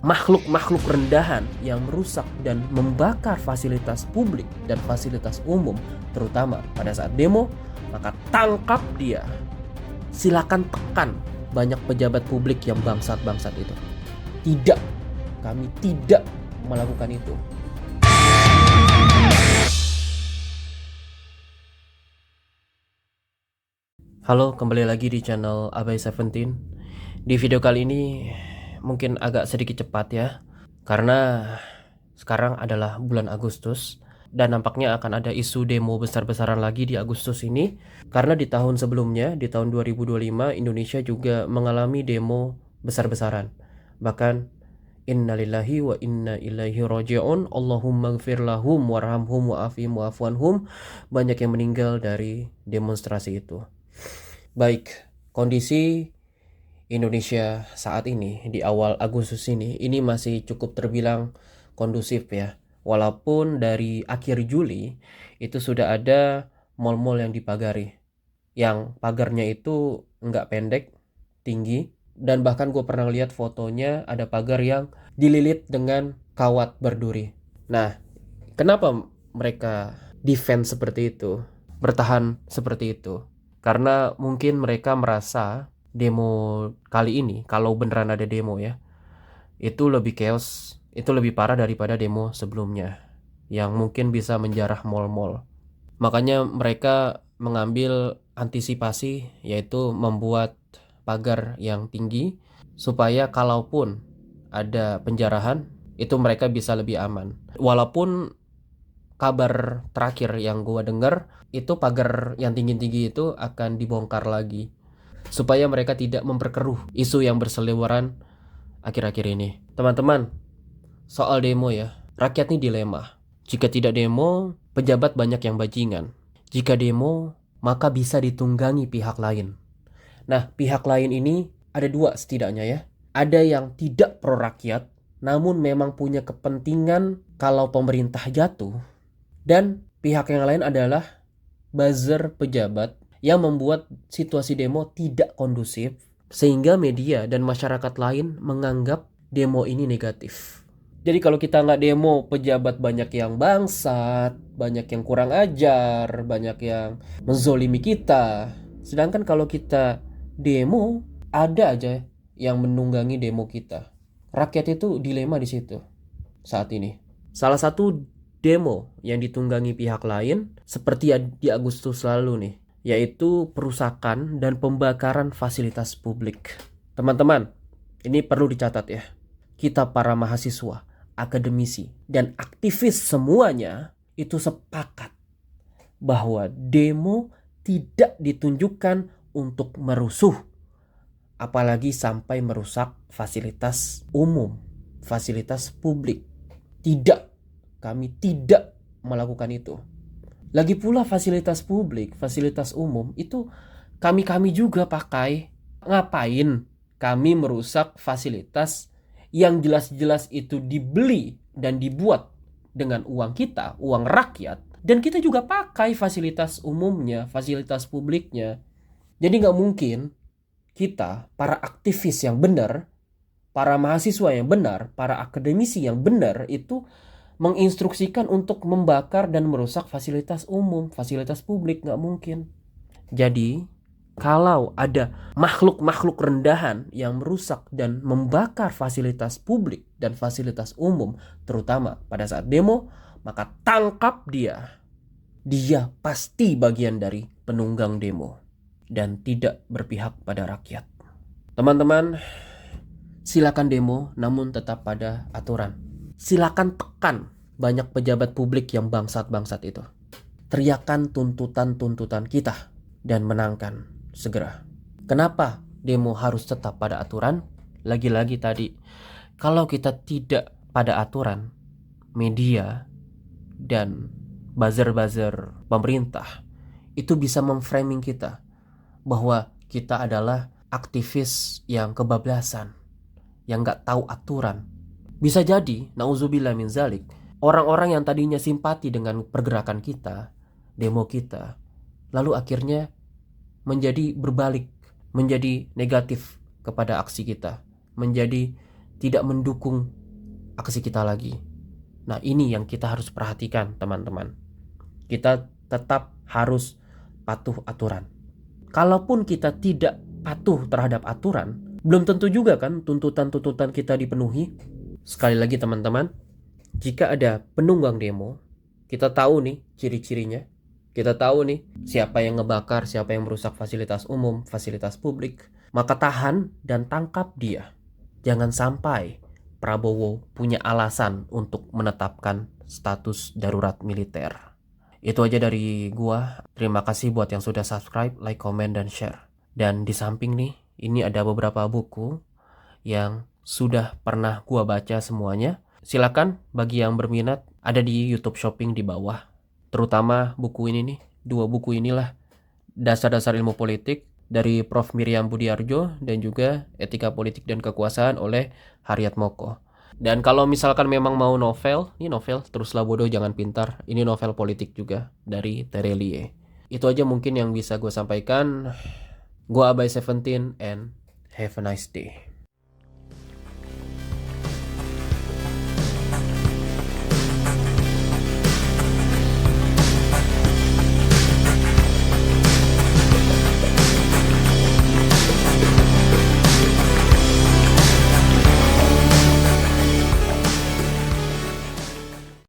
makhluk-makhluk rendahan yang merusak dan membakar fasilitas publik dan fasilitas umum, terutama pada saat demo, maka tangkap dia. Silakan tekan banyak pejabat publik yang bangsat-bangsat itu. Tidak, kami tidak melakukan itu. Halo, kembali lagi di channel Abai 17. Di video kali ini mungkin agak sedikit cepat ya, karena sekarang adalah bulan Agustus dan nampaknya akan ada isu demo besar-besaran lagi di Agustus ini. Karena di tahun sebelumnya, di tahun 2025, Indonesia juga mengalami demo besar-besaran. Bahkan innalillahi wa inna ilaihi raji'un, Allahumma gfir lahum warhamhum wa'afihim wa'afuanhum. Banyak yang meninggal dari demonstrasi itu. Baik, kondisi Indonesia saat ini di awal Agustus ini masih cukup terbilang kondusif ya. Walaupun dari akhir Juli itu sudah ada mal-mal yang dipagari, yang pagarnya itu nggak pendek, tinggi, dan bahkan gue pernah lihat fotonya ada pagar yang dililit dengan kawat berduri. Nah, kenapa mereka defense seperti itu, bertahan seperti itu? Karena mungkin mereka merasa demo kali ini, kalau beneran ada demo ya, itu lebih chaos, itu lebih parah daripada demo sebelumnya yang mungkin bisa menjarah mal-mal. Makanya mereka mengambil antisipasi, yaitu membuat pagar yang tinggi supaya kalaupun ada penjarahan itu mereka bisa lebih aman. Walaupun kabar terakhir yang gua dengar itu pagar yang tinggi-tinggi itu akan dibongkar lagi supaya mereka tidak memperkeruh isu yang berseliweran akhir-akhir ini. Teman-teman, soal demo ya, rakyat ini dilema. Jika tidak demo, pejabat banyak yang bajingan. Jika demo, maka bisa ditunggangi pihak lain. Nah, pihak lain ini ada dua setidaknya ya. Ada yang tidak pro rakyat, namun memang punya kepentingan kalau pemerintah jatuh. Dan pihak yang lain adalah buzzer pejabat yang membuat situasi demo tidak kondusif, sehingga media dan masyarakat lain menganggap demo ini negatif. Jadi kalau kita nggak demo, pejabat banyak yang bangsat, banyak yang kurang ajar, banyak yang menzolimi kita. Sedangkan kalau kita demo, ada aja yang menunggangi demo kita. Rakyat itu dilema di situ saat ini. Salah satu demo yang ditunggangi pihak lain seperti di Agustus lalu nih, yaitu perusakan dan pembakaran fasilitas publik. Teman-teman, ini perlu dicatat ya. Kita para mahasiswa, akademisi, dan aktivis semuanya itu sepakat bahwa demo tidak ditunjukkan untuk merusuh, apalagi sampai merusak fasilitas umum, fasilitas publik. Tidak, kami tidak melakukan itu. Lagi pula fasilitas publik, fasilitas umum itu kami juga pakai. Ngapain kami merusak fasilitas yang jelas-jelas itu dibeli dan dibuat dengan uang kita, uang rakyat, dan kita juga pakai fasilitas umumnya, fasilitas publiknya. Jadi nggak mungkin kita, para aktivis yang benar, para mahasiswa yang benar, para akademisi yang benar itu menginstruksikan untuk membakar dan merusak fasilitas umum, fasilitas publik. Nggak mungkin. Jadi kalau ada makhluk-makhluk rendahan yang merusak dan membakar fasilitas publik dan fasilitas umum, terutama pada saat demo, maka tangkap dia. Dia pasti bagian dari penunggang demo dan tidak berpihak pada rakyat. Teman-teman, silakan demo namun tetap pada aturan. Silakan tekan banyak pejabat publik yang bangsat-bangsat itu. Teriakan tuntutan-tuntutan kita dan menangkan segera. Kenapa demo harus tetap pada aturan? Lagi-lagi tadi, kalau kita tidak pada aturan, media dan buzzer-buzzer pemerintah itu bisa memframing kita bahwa kita adalah aktivis yang kebablasan, yang gak tahu aturan. Bisa jadi, nauzubillah min zalik, orang-orang yang tadinya simpati dengan pergerakan kita, demo kita, lalu akhirnya menjadi berbalik, menjadi negatif kepada aksi kita, menjadi tidak mendukung aksi kita lagi. Nah, ini yang kita harus perhatikan, teman-teman. Kita tetap harus patuh aturan. Kalaupun kita tidak patuh terhadap aturan, belum tentu juga kan tuntutan-tuntutan kita dipenuhi. Sekali lagi teman-teman, jika ada penunggang demo, kita tahu nih ciri-cirinya. Kita tahu nih siapa yang ngebakar, siapa yang merusak fasilitas umum, fasilitas publik. Maka tahan dan tangkap dia. Jangan sampai Prabowo punya alasan untuk menetapkan status darurat militer. Itu aja dari gua. Terima kasih buat yang sudah subscribe, like, comment, dan share. Dan di samping nih, ini ada beberapa buku yang sudah pernah gua baca semuanya. Silakan bagi yang berminat, ada di YouTube Shopping di bawah. Terutama buku ini nih, 2 buku inilah. Dasar-dasar Ilmu Politik dari Prof. Miriam Budiarjo dan juga Etika Politik dan Kekuasaan oleh Haryat Moko. Dan kalau misalkan memang mau novel, ini novel Teruslah Bodoh Jangan Pintar, ini novel politik juga dari Terelie. Itu aja mungkin yang bisa gue sampaikan. Gue Abai 17 and have a nice day.